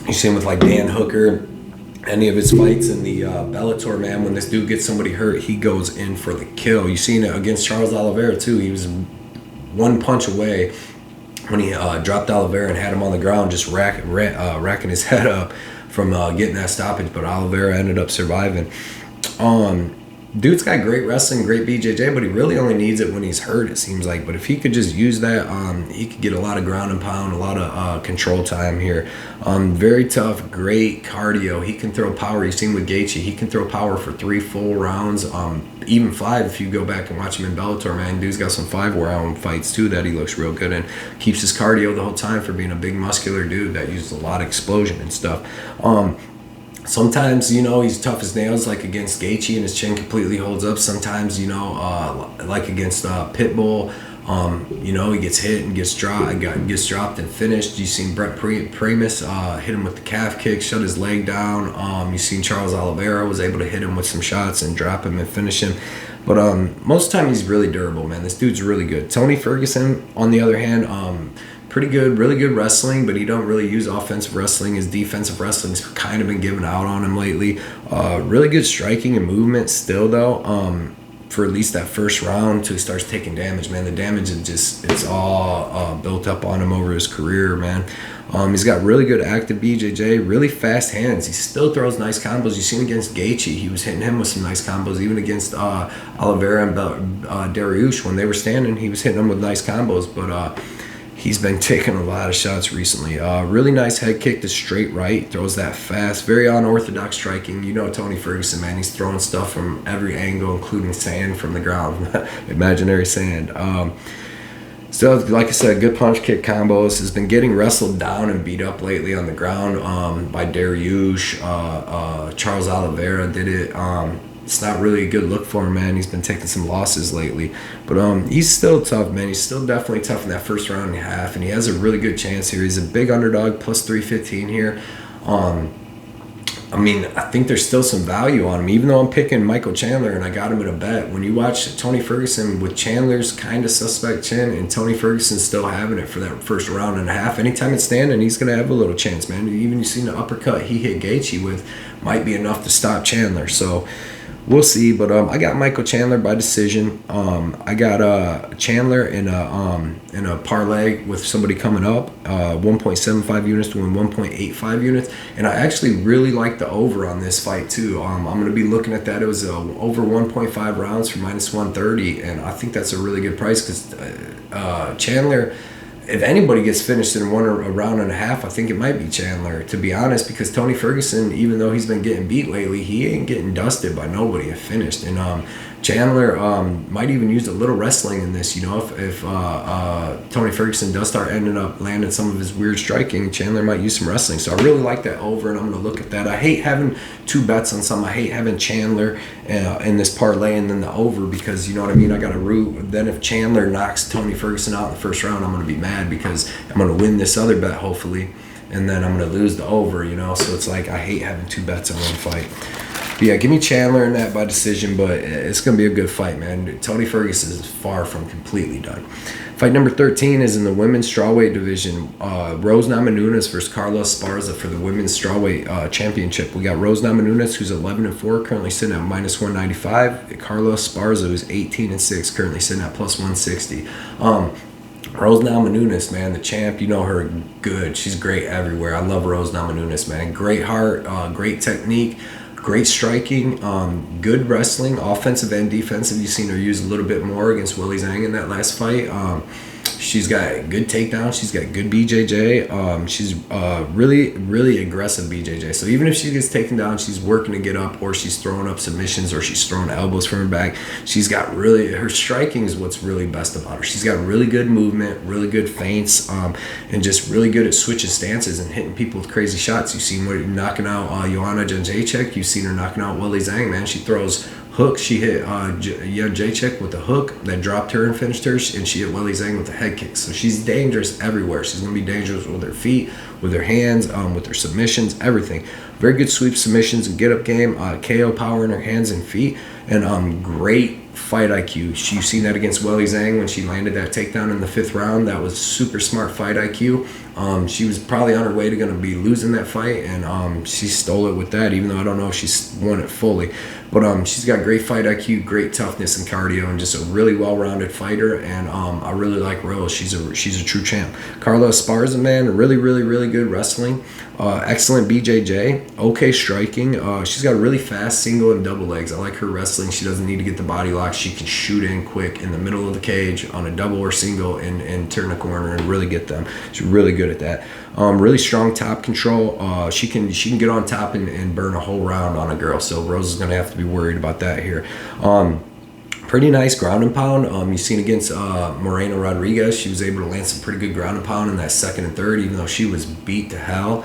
You see him with like Dan Hooker, any of his fights in the Bellator, man, when this dude gets somebody hurt, he goes in for the kill. You've seen it against Charles Oliveira, too. He was one punch away when he dropped Oliveira and had him on the ground, just racking his head up from getting that stoppage, but Oliveira ended up surviving. Dude's got great wrestling, great BJJ, but he really only needs it when he's hurt, it seems like. But if he could just use that, he could get a lot of ground and pound, a lot of control time here. Very tough, great cardio. He can throw power. You've seen with Gaethje, he can throw power for 3 full rounds, even 5 if you go back and watch him in Bellator, man. Dude's got some 5-round fights, too, that he looks real good in. Keeps his cardio the whole time for being a big, muscular dude that uses a lot of explosion and stuff. Sometimes, you know, he's tough as nails, like against Gaethje, and his chin completely holds up. Sometimes, you know, like against Pitbull, you know, he gets hit and gets dropped and finished. You've seen Brett Primus hit him with the calf kick, shut his leg down. You've seen Charles Oliveira was able to hit him with some shots and drop him and finish him. But most of the time, he's really durable, man. This dude's really good. Tony Ferguson, on the other hand, pretty good, really good wrestling, but he don't really use offensive wrestling. His defensive wrestling's kind of been given out on him lately. Really good striking and movement still, though. for at least that first round till he starts taking damage, man. The damage is just, it's all built up on him over his career, man. He's got really good active BJJ, really fast hands. He still throws nice combos. You've seen against Gaethje, he was hitting him with some nice combos. Even against Oliveira and Dariush, when they were standing, he was hitting them with nice combos. But he's been taking a lot of shots recently. Really nice head kick to straight right. Throws that fast. Very unorthodox striking. You know Tony Ferguson, man. He's throwing stuff from every angle, including sand from the ground. Imaginary sand. Still, like I said, good punch kick combos. Has been getting wrestled down and beat up lately on the ground by Dariush. Charles Oliveira did it. It's not really a good look for him, man. He's been taking some losses lately. But he's still tough, man. He's still definitely tough in that first round and a half. And he has a really good chance here. He's a big underdog, plus 315 here. I mean, I think there's still some value on him, even though I'm picking Michael Chandler and I got him in a bet. When you watch Tony Ferguson with Chandler's kind of suspect chin and Tony Ferguson still having it for that first round and a half, anytime it's standing, he's going to have a little chance, man. Even you seen the uppercut he hit Gaethje with might be enough to stop Chandler. So we'll see. But I got Michael Chandler by decision. I got Chandler in a parlay with somebody coming up, 1.75 units to win 1.85 units. And I actually really like the over on this fight too. I'm going to be looking at that. It was over 1.5 rounds for minus 130, and I think that's a really good price because Chandler, if anybody gets finished in a round and a half, I think it might be Chandler, to be honest, because Tony Ferguson, even though he's been getting beat lately, he ain't getting dusted by nobody if finished. And Chandler might even use a little wrestling in this, you know, if Tony Ferguson does start ending up landing some of his weird striking, Chandler might use some wrestling. So I really like that over, and I'm going to look at that. I hate having two bets on something. I hate having Chandler in this parlay and then the over, because, you know what I mean, I got to root. Then if Chandler knocks Tony Ferguson out in the first round, I'm going to be mad because I'm going to win this other bet, hopefully, and then I'm going to lose the over, you know. So it's like I hate having two bets on one fight. But yeah, give me Chandler in that by decision, but it's going to be a good fight, man. Tony Ferguson is far from completely done. Fight number 13 is in the women's strawweight division. Rose Namajunas versus Carlos Esparza for the women's strawweight championship. We got Rose Namajunas, who's 11-4, currently sitting at minus 195. Carlos Esparza, who's 18-6, currently sitting at plus 160. Rose Namajunas, man, the champ, you know her good. She's great everywhere. I love Rose Namajunas, man. Great heart, great technique. Great striking, good wrestling, offensive and defensive. You've seen her use a little bit more against Willie Zhang in that last fight. She's got good takedowns. She's got good BJJ. She's really, really aggressive BJJ. So even if she gets taken down, she's working to get up, or she's throwing up submissions, or she's throwing elbows from her back. She's got really, her striking is what's really best about her. She's got really good movement, really good feints, and just really good at switching stances and hitting people with crazy shots. You've seen her knocking out Joanna Jędrzejczyk. You've seen her knocking out Willie Zhang, man. She throws hooks. She hit Jędrzejczyk with a hook that dropped her and finished her, and she hit Willie Zhang with a head kick. So she's dangerous everywhere. She's going to be dangerous with her feet, with her hands, with her submissions, everything. Very good sweep submissions and get-up game, KO power in her hands and feet, and great fight IQ. You've seen that against Willie Zhang when she landed that takedown in the 5th round. That was super smart fight IQ. She was probably on her way to going to be losing that fight, and she stole it with that, even though I don't know if she won it fully. But she's got great fight IQ, great toughness and cardio, and just a really well-rounded fighter. And I really like Rose. She's a true champ. Carlos Esparza, man, really, really, really good wrestling. Excellent BJJ. Okay striking. She's got really fast single and double legs. I like her wrestling. She doesn't need to get the body lock. She can shoot in quick in the middle of the cage on a double or single and turn the corner and really get them. She's really good at that. Really strong top control. She can get on top and burn a whole round on a girl. So Rose is going to have to be worried about that here. Pretty nice ground and pound. You've seen against Moreno Rodriguez, she was able to land some pretty good ground and pound in that 2nd and 3rd, even though she was beat to hell.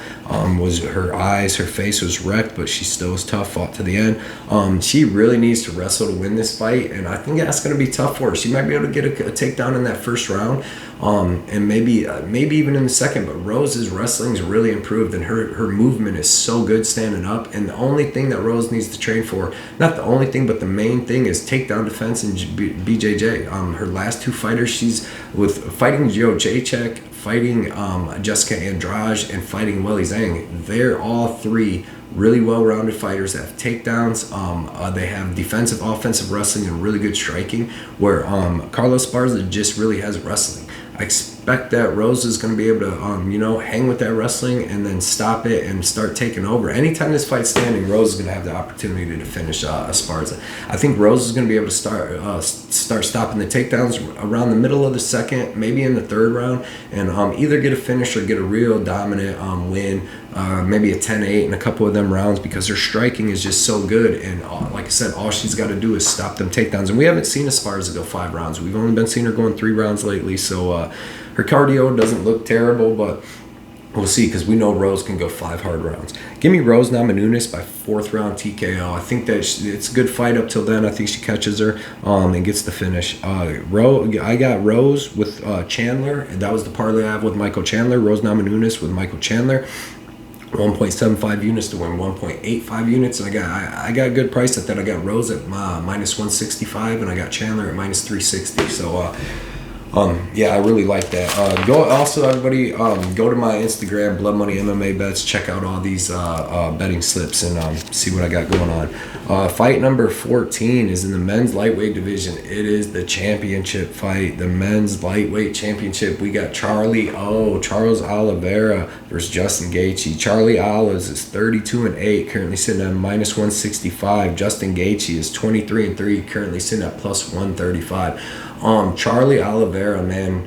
Was her eyes, her face was wrecked, but she still was tough, fought to the end. She really needs to wrestle to win this fight, and I think that's going to be tough for her. She might be able to get a takedown in that first round. and maybe even in the second. But Rose's wrestling's really improved, and her movement is so good standing up. And the only thing that Rose needs to train for, not the only thing, but the main thing, is takedown defense and BJJ. Her last 2 fighters, she's with fighting Joe Jacek, fighting Jessica Andrade, and fighting Weili Zhang. They're all 3 really well-rounded fighters that have takedowns. They have defensive, offensive wrestling, and really good striking, where Carlos Esparza just really has wrestling. I expect that Rose is going to be able to, hang with that wrestling and then stop it and start taking over. Anytime this fight's standing, Rose is going to have the opportunity to finish Esparza. I think Rose is going to be able to start stopping the takedowns around the middle of the second, maybe in the 3rd round, and either get a finish or get a real dominant win, maybe a 10-8 in a couple of them rounds, because her striking is just so good. And like I said, all she's got to do is stop them takedowns. And we haven't seen Esparza go 5 rounds. We've only been seeing her going 3 rounds lately. So her cardio doesn't look terrible, but we'll see, because we know Rose can go 5 hard rounds. Give me Rose Namajunas by 4th round TKO. I think that it's a good fight up till then. I think she catches her and gets the finish. I got Rose with Chandler, and that was the parlay I have with Michael Chandler. Rose Namajunas with Michael Chandler. 1.75 units to win 1.85 units. And I got a good price at that. I got Rose at minus 165, and I got Chandler at minus 360. So yeah, I really like that. Go also, everybody, go to my Instagram, Blood Money MMA Bets. Check out all these betting slips and see what I got going on. Fight number 14 is in the men's lightweight division. It is the championship fight, the men's lightweight championship. We got Charles Oliveira versus Justin Gaethje. Charlie Olives is 32-8, currently sitting at minus 165. Justin Gaethje is 23-3, currently sitting at plus 135. Charlie Oliveira, man,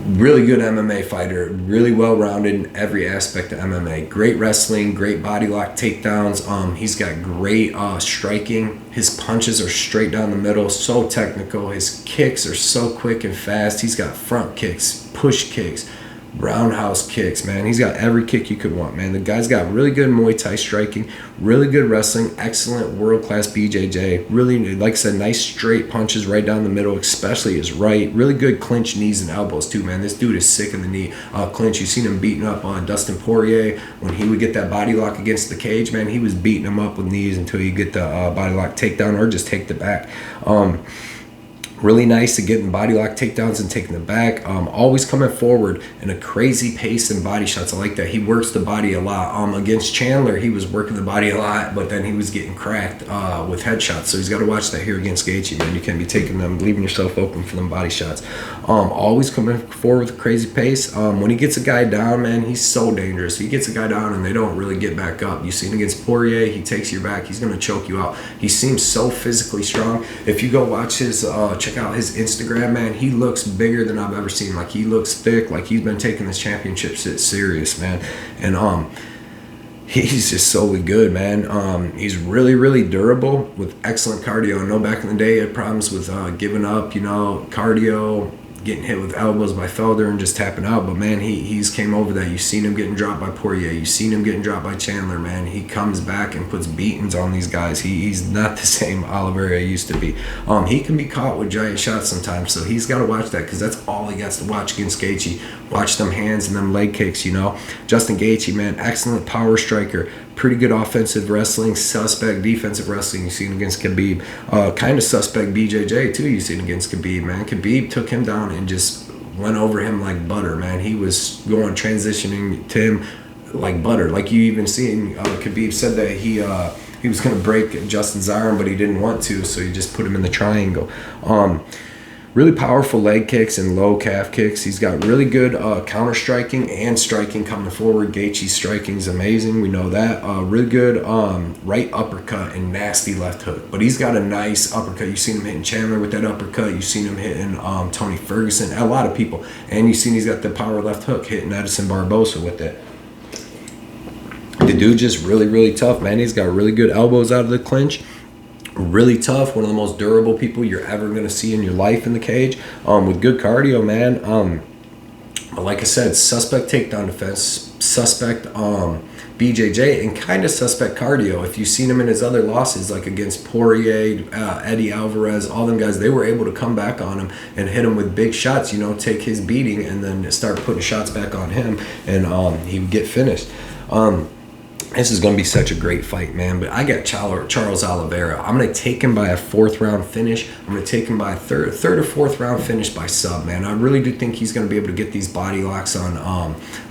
really good MMA fighter, really well-rounded in every aspect of MMA. Great wrestling, great body lock takedowns. He's got great striking. His punches are straight down the middle, so technical. His kicks are so quick and fast. He's got front kicks, push kicks, roundhouse kicks, man. He's got every kick you could want, man. The guy's got really good Muay Thai striking, really good wrestling, excellent world-class BJJ. Really, like I said, nice straight punches right down the middle, especially his right. Really good clinch knees and elbows too, man. This dude is sick in the knee clinch. You've seen him beating up on Dustin Poirier when he would get that body lock against the cage, man. He was beating him up with knees until you get the body lock takedown or just take the back. Really nice at getting body lock takedowns and taking the back. Always coming forward in a crazy pace and body shots. I like that. He works the body a lot. Against Chandler, he was working the body a lot, but then he was getting cracked with headshots. So he's got to watch that here against Gaethje, man. You can't be taking them, leaving yourself open for them body shots. Always coming forward with a crazy pace. When he gets a guy down, man, he's so dangerous. He gets a guy down and they don't really get back up. You seen against Poirier, he takes your back. He's going to choke you out. He seems so physically strong. If you go watch his check out his Instagram, man, he looks bigger than I've ever seen. Like, he looks thick, like he's been taking this championship shit serious, man. And he's just so good, man. He's really, really durable with excellent cardio. I know back in the day he had problems with giving up, cardio, getting hit with elbows by Felder and just tapping out. But man, he's came over that. You've seen him getting dropped by Poirier. You've seen him getting dropped by Chandler, man. He comes back and puts beatings on these guys. He's not the same Oliveira he used to be. He can be caught with giant shots sometimes, so he's got to watch that, because that's all he gets to watch against Gaethje. Watch them hands and them leg kicks, Justin Gaethje, man, excellent power striker. Pretty good offensive wrestling, suspect defensive wrestling. You've seen against Khabib. Kind of suspect BJJ, too, you've seen against Khabib, man. Khabib took him down and just went over him like butter, man. He was transitioning to him like butter. Like, you even seen Khabib said that he was going to break Justin's arm, but he didn't want to, so he just put him in the triangle. Really powerful leg kicks and low calf kicks. He's got really good counter striking and striking coming forward. Gaethje's striking is amazing. We know that. Really good right uppercut and nasty left hook. But he's got a nice uppercut. You've seen him hitting Chandler with that uppercut. You've seen him hitting Tony Ferguson. A lot of people. And you've seen he's got the power left hook hitting Edson Barbosa with it. The dude just really, really tough, man. He's got really good elbows out of the clinch. Really tough, one of the most durable people you're ever going to see in your life in the cage, with good cardio, man. like I said, suspect takedown defense, suspect BJJ, and kind of suspect cardio. If you've seen him in his other losses, like against Poirier, Eddie Alvarez, all them guys, they were able to come back on him and hit him with big shots, you know, take his beating and then start putting shots back on him, and he would get finished. This is going to be such a great fight, man. But I got Charles Oliveira. I'm going to take him by a 4th round finish. I'm going to take him by a third or 4th round finish by sub, man. I really do think he's going to be able to get these body locks on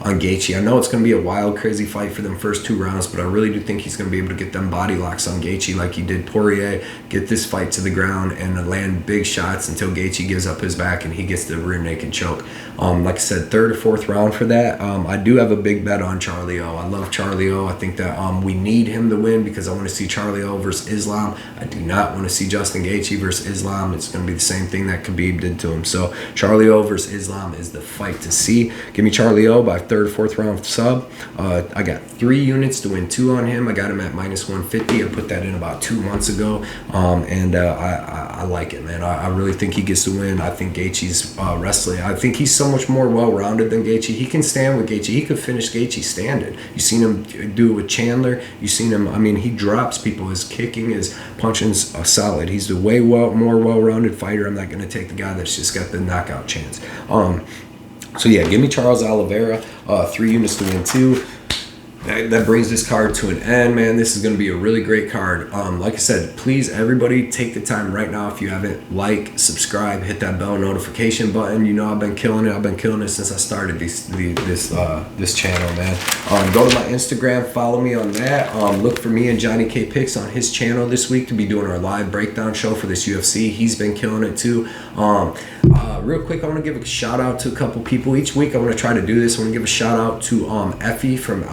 Gaethje. I know it's going to be a wild, crazy fight for them first 2 rounds, but I really do think he's going to be able to get them body locks on Gaethje like he did Poirier, get this fight to the ground and land big shots until Gaethje gives up his back and he gets the rear naked choke. Like I said, 3rd or 4th round for that. I do have a big bet on Charlie O. I love Charlie O. I think that we need him to win because I want to see Charlie O versus Islam. I do not want to see Justin Gaethje versus Islam. It's going to be the same thing that Khabib did to him. So Charlie O versus Islam is the fight to see. Give me Charlie O by 3rd or 4th round sub. I got 3 units to win 2 on him. I got him at -150. I put that in about 2 months ago, and I like it, man. I really think he gets to win. I think Gaethje's wrestling. I think he's so much more well-rounded than Gaethje. He can stand with Gaethje. He could finish Gaethje standing. You've seen him do it with Chandler. You've seen him. I mean, he drops people. His kicking, his punching's solid. He's a way more well-rounded fighter. I'm not going to take the guy that's just got the knockout chance. So yeah, give me Charles Oliveira. 3 units to win 2. That brings this card to an end, man. This is going to be a really great card. Like I said, please, everybody, take the time right now. If you haven't, like, subscribe, hit that bell notification button. You know I've been killing it. I've been killing it since I started this channel, man. Go to my Instagram, follow me on that. Look for me and Johnny K Picks on his channel this week to be doing our live breakdown show for this UFC. He's been killing it too. Real quick, I want to give a shout out to a couple people each week. I want to try to do this. I want to give a shout out to Effie from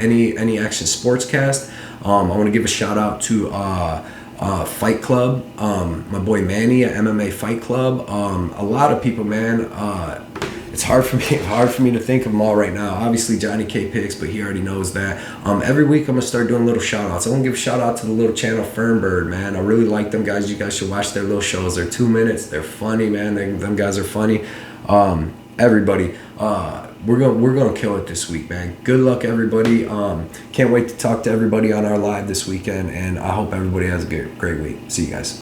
Any Action Sportscast. I want to give a shout out to Fight Club, my boy Manny at MMA Fight Club. A lot of people, man. It's hard for me to think of them all right now. Obviously Johnny K Picks, but he already knows that. Every week I'm gonna start doing little shout outs. I want to give a shout out to the little channel Fernbird, man. I really like them guys. You guys should watch their little shows. They're 2 minutes. They're funny, man. Them guys are funny. Everybody, we're gonna kill it this week, man. Good luck, everybody. Can't wait to talk to everybody on our live this weekend, and I hope everybody has a great week. See you guys.